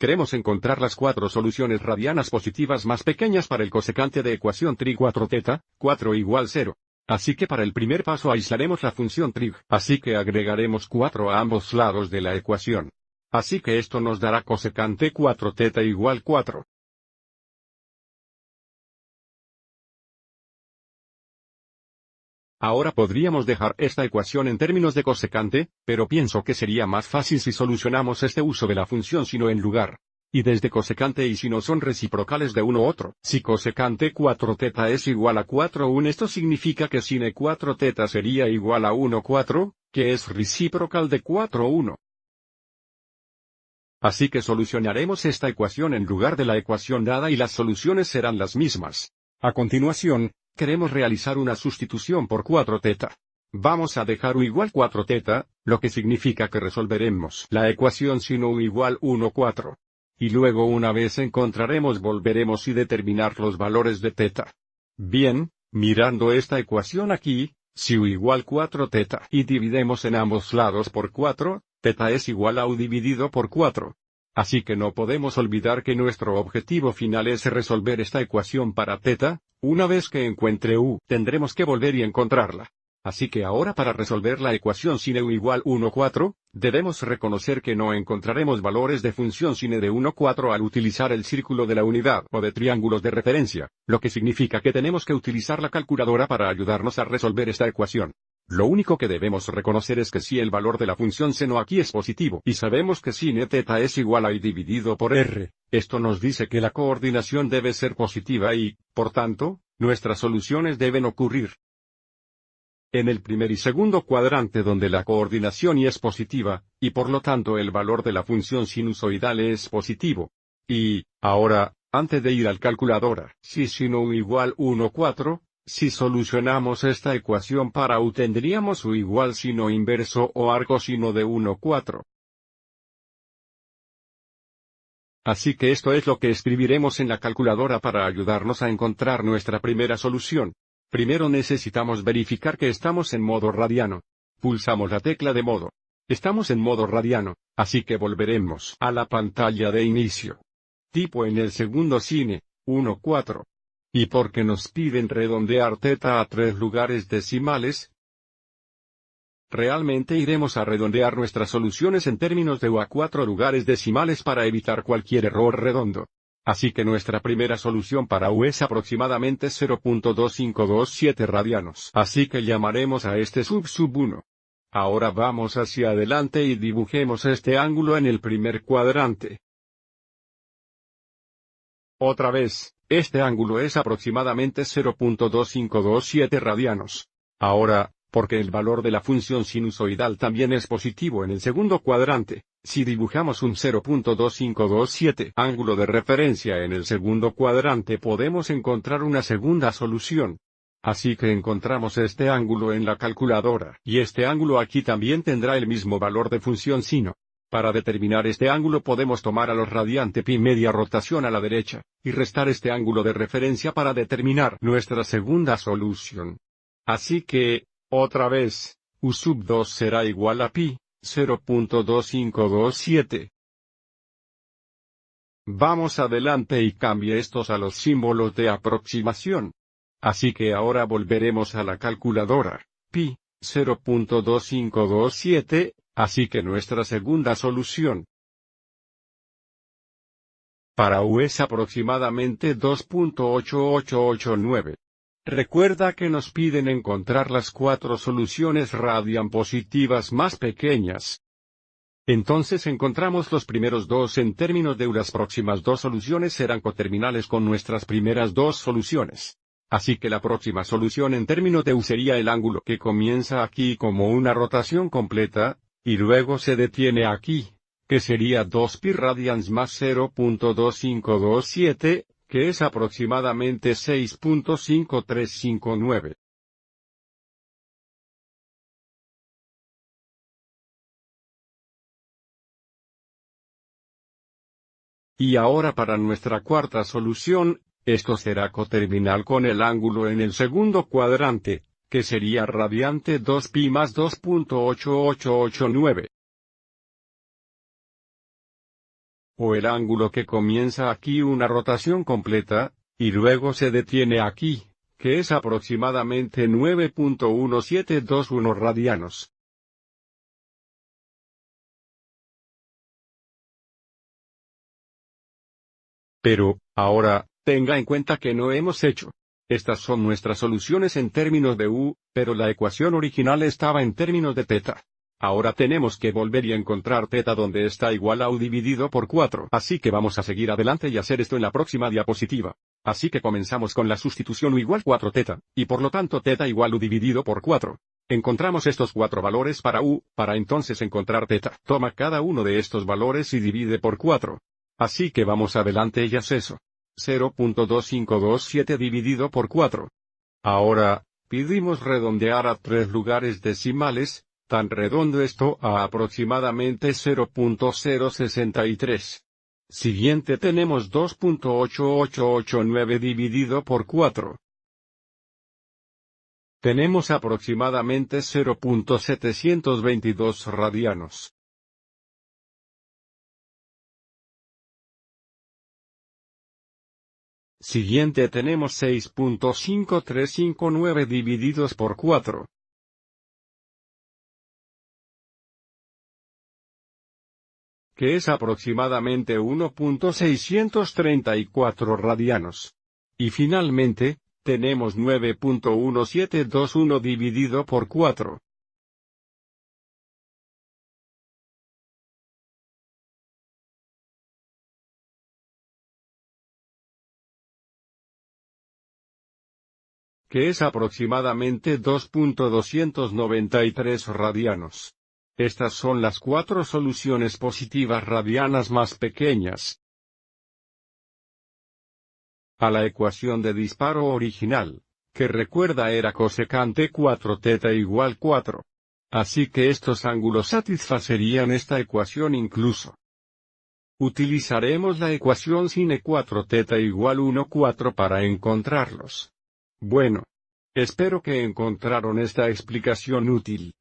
Queremos encontrar las 4 soluciones radianas positivas más pequeñas para el cosecante de ecuación trig 4 teta, 4 igual 0. Así que para el primer paso aislaremos la función trig. Así que agregaremos 4 a ambos lados de la ecuación. Así que esto nos dará cosecante 4 teta igual 4. Ahora podríamos dejar esta ecuación en términos de cosecante, pero pienso que sería más fácil si solucionamos este uso de la función sino en lugar. Y desde cosecante y sino son reciprocales de uno u otro. Si cosecante 4 teta es igual a 4 1, esto significa que sine 4 teta sería igual a 1 4, que es reciprocal de 4 1. Así que solucionaremos esta ecuación en lugar de la ecuación dada y las soluciones serán las mismas. A continuación, queremos realizar una sustitución por 4 teta. Vamos a dejar u igual 4 teta, lo que significa que resolveremos la ecuación sino u igual 1 4. Y luego una vez encontraremos volveremos y determinar los valores de teta. Bien, mirando esta ecuación aquí, si u igual 4 teta y dividimos en ambos lados por 4, teta es igual a u dividido por 4. Así que no podemos olvidar que nuestro objetivo final es resolver esta ecuación para teta. Una vez que encuentre u, tendremos que volver y encontrarla. Así que ahora para resolver la ecuación sin u igual 1 4, debemos reconocer que no encontraremos valores de función sin de 1 4 al utilizar el círculo de la unidad o de triángulos de referencia, lo que significa que tenemos que utilizar la calculadora para ayudarnos a resolver esta ecuación. Lo único que debemos reconocer es que si el valor de la función seno aquí es positivo y sabemos que sin teta es igual a i dividido por r, esto nos dice que la coordinación debe ser positiva y, por tanto, nuestras soluciones deben ocurrir en el primer y segundo cuadrante donde la coordinación y es positiva, y por lo tanto el valor de la función sinusoidal es positivo. Y, ahora, antes de ir al calculadora, si sino igual 1 4, si solucionamos esta ecuación para u tendríamos u igual sino inverso o arcosino de 1 4. Así que esto es lo que escribiremos en la calculadora para ayudarnos a encontrar nuestra primera solución. Primero necesitamos verificar que estamos en modo radiano. Pulsamos la tecla de modo. Estamos en modo radiano, así que volveremos a la pantalla de inicio. Tipo en el segundo sine, 1 4. Y porque nos piden redondear teta a 3 lugares decimales, realmente iremos a redondear nuestras soluciones en términos de u a 4 lugares decimales para evitar cualquier error redondo. Así que nuestra primera solución para u es aproximadamente 0.2527 radianos. Así que llamaremos a este sub 1. Ahora vamos hacia adelante y dibujemos este ángulo en el primer cuadrante. Otra vez, este ángulo es aproximadamente 0.2527 radianos. Ahora, porque el valor de la función sinusoidal también es positivo en el segundo cuadrante, si dibujamos un 0.2527 ángulo de referencia en el segundo cuadrante podemos encontrar una segunda solución. Así que encontramos este ángulo en la calculadora, y este ángulo aquí también tendrá el mismo valor de función sino. Para determinar este ángulo podemos tomar a los radiante pi media rotación a la derecha, y restar este ángulo de referencia para determinar nuestra segunda solución. Así que, otra vez, u sub 2 será igual a pi, 0.2527. Vamos adelante y cambie estos a los símbolos de aproximación. Así que ahora volveremos a la calculadora, pi, 0.2527, así que nuestra segunda solución para u es aproximadamente 2.8889. Recuerda que nos piden encontrar las 4 soluciones radian positivas más pequeñas. Entonces encontramos los primeros dos en términos de u. Las próximas dos soluciones serán coterminales con nuestras primeras dos soluciones. Así que la próxima solución en términos de u sería el ángulo que comienza aquí como una rotación completa, y luego se detiene aquí, que sería 2 pi radians más 0.2527, que es aproximadamente 6.5359. Y ahora para nuestra cuarta solución, esto será coterminal con el ángulo en el segundo cuadrante, que sería radiante 2pi más 2.8889. o el ángulo que comienza aquí una rotación completa, y luego se detiene aquí, que es aproximadamente 9.1721 radianos. Pero, ahora, tenga en cuenta que no hemos hecho. Estas son nuestras soluciones en términos de U, pero la ecuación original estaba en términos de teta. Ahora tenemos que volver y encontrar teta donde está igual a U dividido por 4. Así que vamos a seguir adelante y hacer esto en la próxima diapositiva. Así que comenzamos con la sustitución U igual 4 teta, y por lo tanto teta igual U dividido por 4. Encontramos estos 4 valores para U, para entonces encontrar teta. Toma cada uno de estos valores y divide por 4. Así que vamos adelante y haz eso. 0.2527 dividido por 4. Ahora, pedimos redondear a 3 lugares decimales, tan redondo esto a aproximadamente 0.063. Siguiente tenemos 2.8889 dividido por 4. Tenemos aproximadamente 0.722 radianos. Siguiente tenemos 6.5359 divididos por 4. Que es aproximadamente 1.634 radianos. Y finalmente, tenemos 9.1721 dividido por 4. Que es aproximadamente 2.293 radianos. Estas son las 4 soluciones positivas radianas más pequeñas a la ecuación de disparo original, que recuerda era cosecante 4 teta igual 4. Así que estos ángulos satisfacerían esta ecuación incluso. Utilizaremos la ecuación sin 4 teta igual 1 4 para encontrarlos. Bueno. Espero que encontraron esta explicación útil.